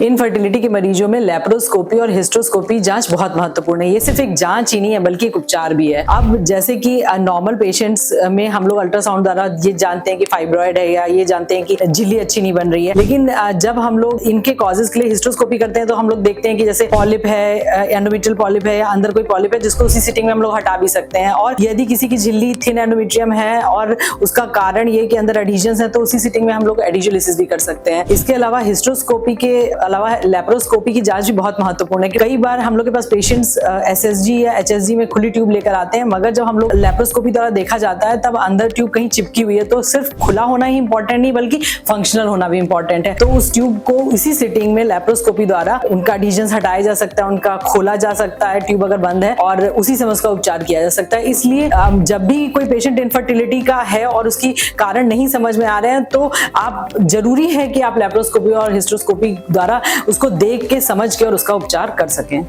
Infertility के मरीजों में लेप्रोस्कोपी और हिस्ट्रोस्कोपी जांच बहुत महत्वपूर्ण है। ये सिर्फ एक जांच ही नहीं है बल्कि एक उपचार भी है। अब जैसे कि नॉर्मल पेशेंट्स में हम लोग अल्ट्रासाउंड द्वारा ये जानते हैं कि फाइब्रॉइड है या ये जानते हैं कि झिल्ली अच्छी नहीं बन रही है, लेकिन जब हम लोग इनके कॉजेज के लिए हिस्ट्रोस्कोपी करते हैं तो हम लोग देखते हैं कि जैसे पॉलिप है, एंडोमेट्रियल पॉलिप है या अंदर कोई पॉलिप है जिसको उसी सिटिंग में हम लोग हटा भी सकते हैं। और यदि किसी की झिल्ली थिन एंडोमेट्रियम है और उसका कारण ये कि अंदर एडिशंस है तो उसी सिटिंग में हम लोग एडिशोलिसिस भी कर सकते हैं। इसके अलावा हिस्ट्रोस्कोपी के अलावा लेप्रोस्कोपी की जांच भी बहुत महत्वपूर्ण है। कई बार हम लोग के पास पेशेंट्स एसएसजी या एचएसजी में खुली ट्यूब लेकर आते हैं, मगर जब हम लोग लेप्रोस्कोपी द्वारा देखा जाता है तब अंदर ट्यूब कहीं चिपकी हुई है। तो सिर्फ खुला होना ही इंपॉर्टेंट नहीं बल्कि फंक्शनल होना भी इंपॉर्टेंट है। तो उस ट्यूब को इसी सिटिंग में लेप्रोस्कोपी द्वारा उनका एडिशंस हटाया जा सकता है, उनका खोला जा सकता है ट्यूब अगर बंद है, और उसी समय उसका उपचार किया जा सकता है। इसलिए जब भी कोई पेशेंट इनफर्टिलिटी का है और उसकी कारण नहीं समझ में आ रहे हैं तो आप जरूरी है कि आप लेप्रोस्कोपी और हिस्ट्रोस्कोपी द्वारा उसको देख के समझ के और उसका उपचार कर सकें।